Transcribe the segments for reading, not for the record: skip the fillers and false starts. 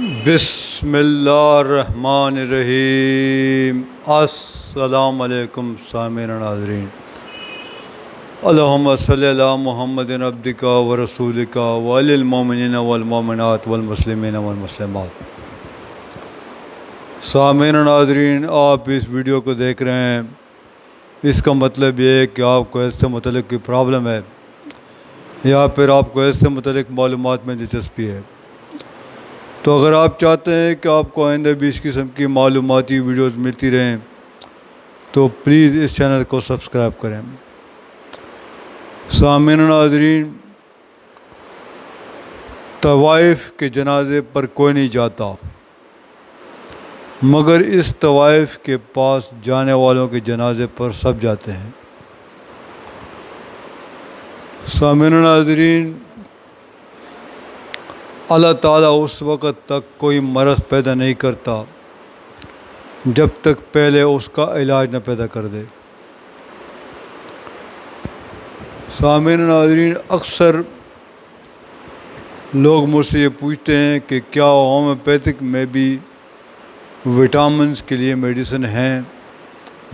بسم اللہ الرحمن الرحیم۔ السلام علیکم سامعین ناظرین، اللہم صلی علی محمد عبدک و رسولک وعلی المؤمنین والمؤمنات والمسلمین والمسلمات۔ سامعین ناظرین، آپ اس ویڈیو کو دیکھ رہے ہیں، اس کا مطلب یہ ہے کہ آپ کو اس سے متعلق کوئی پرابلم ہے یا پھر آپ کو اس سے متعلق معلومات میں دلچسپی ہے۔ تو اگر آپ چاہتے ہیں کہ آپ کو آئندہ بھی اس قسم کی معلوماتی ویڈیوز ملتی رہیں تو پلیز اس چینل کو سبسکرائب کریں۔ سامعین ناظرین، طوائف کے جنازے پر کوئی نہیں جاتا، مگر اس طوائف کے پاس جانے والوں کے جنازے پر سب جاتے ہیں۔ سامعین ناظرین، اللہ تعالیٰ اس وقت تک کوئی مرض پیدا نہیں کرتا جب تک پہلے اس کا علاج نہ پیدا کر دے۔ سامعین ناظرین، اکثر لوگ مجھ سے یہ پوچھتے ہیں کہ کیا ہومیوپیتھک میں بھی وٹامنس کے لیے میڈیسن ہیں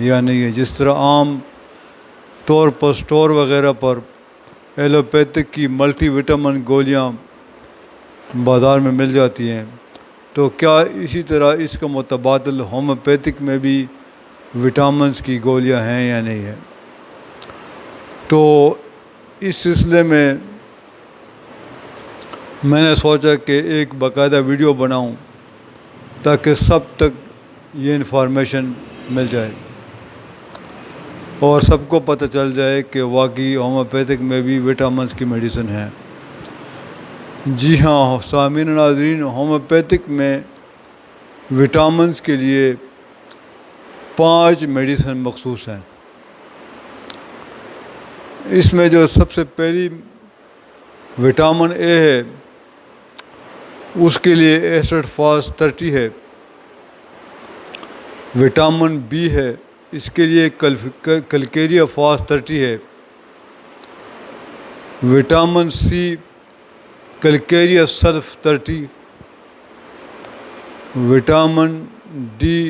یا نہیں ہے؟ جس طرح عام طور پر سٹور وغیرہ پر ایلوپیتھک کی ملٹی وٹامن گولیاں بازار میں مل جاتی ہیں، تو کیا اسی طرح اس کا متبادل ہومیوپیتھک میں بھی وٹامنس کی گولیاں ہیں یا نہیں ہیں؟ تو اس سلسلے میں نے سوچا کہ ایک باقاعدہ ویڈیو بناؤں تاکہ سب تک یہ انفارمیشن مل جائے اور سب کو پتہ چل جائے کہ واقعی ہومیوپیتھک میں بھی وٹامنس کی میڈیسن ہیں۔ جی ہاں سامعین ناظرین، ہومیوپیتھک میں وٹامنس کے لیے 5 میڈیسن مخصوص ہیں۔ اس میں جو سب سے پہلی وٹامن اے ہے، اس کے لیے ایسڈ فاس 30 ہے۔ وٹامن بی ہے، اس کے لیے کلکیریا فاس 30 ہے۔ Vitamin C Calcarea sulph 30۔ Vitamin D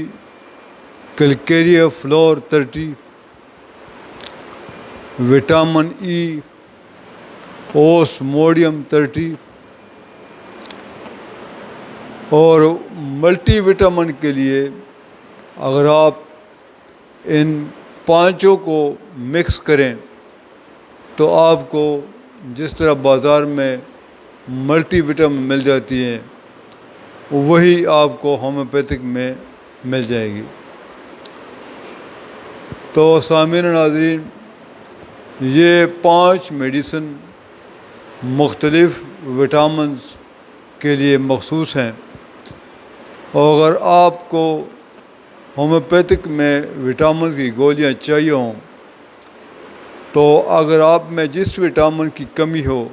Calcarea fluor 30۔ Vitamin E اوسموڈیم 30۔ اور ملٹی وٹامن کے لیے اگر آپ ان 5 کو مکس کریں تو آپ کو جس طرح بازار میں ملٹی وٹامن مل جاتی ہیں وہی آپ کو ہومیوپیتھک میں مل جائے گی۔ تو سامعین ناظرین، یہ 5 میڈیسن مختلف وٹامنس کے لیے مخصوص ہیں، اور اگر آپ کو ہومیوپیتھک میں وٹامن کی گولیاں چاہیے ہوں تو اگر آپ میں جس وٹامن کی کمی ہو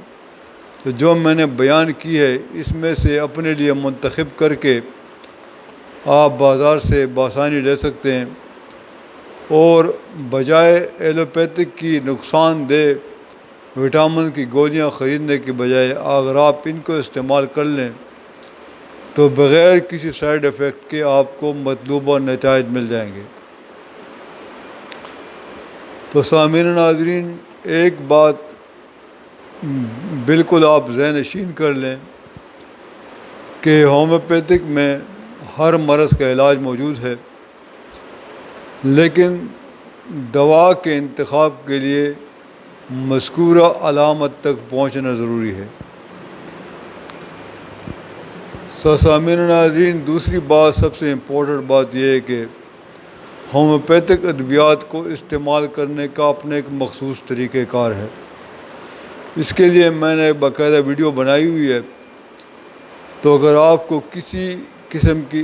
تو جو میں نے بیان کی ہے اس میں سے اپنے لیے منتخب کر کے آپ بازار سے بآسانی لے سکتے ہیں، اور بجائے ایلوپیتھک کی نقصان دہ وٹامن کی گولیاں خریدنے کے بجائے اگر آپ ان کو استعمال کر لیں تو بغیر کسی سائیڈ ایفیکٹ کے آپ کو مطلوبہ نتائج مل جائیں گے۔ تو سامعین ناظرین، ایک بات بالکل آپ ذہن نشین کر لیں کہ ہومیوپیتھک میں ہر مرض کا علاج موجود ہے، لیکن دوا کے انتخاب کے لیے مذکورہ علامت تک پہنچنا ضروری ہے۔ سامعین ناظرین، دوسری بات، سب سے امپورٹنٹ بات یہ ہے کہ ہومیوپیتھک ادویات کو استعمال کرنے کا اپنے ایک مخصوص طریقہ کار ہے۔ اس کے لیے میں نے ایک باقاعدہ ویڈیو بنائی ہوئی ہے، تو اگر آپ کو کسی قسم کی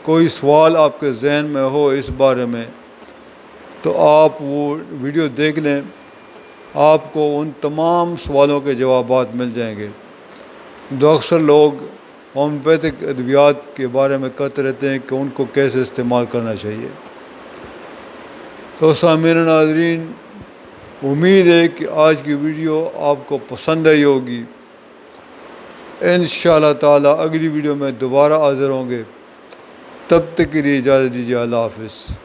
کوئی سوال آپ کے ذہن میں ہو اس بارے میں تو آپ وہ ویڈیو دیکھ لیں، آپ کو ان تمام سوالوں کے جوابات مل جائیں گے۔ جو اکثر لوگ ہومیوپیتھک ادویات کے بارے میں کہتے رہتے ہیں کہ ان کو کیسے استعمال کرنا چاہیے۔ تو سامعین ناظرین، امید ہے کہ آج کی ویڈیو آپ کو پسند آئی ہوگی، انشاءاللہ تعالیٰ اگلی ویڈیو میں دوبارہ حاضر ہوں گے. تب تک کے لیے اجازت دیجیے. اللہ حافظ.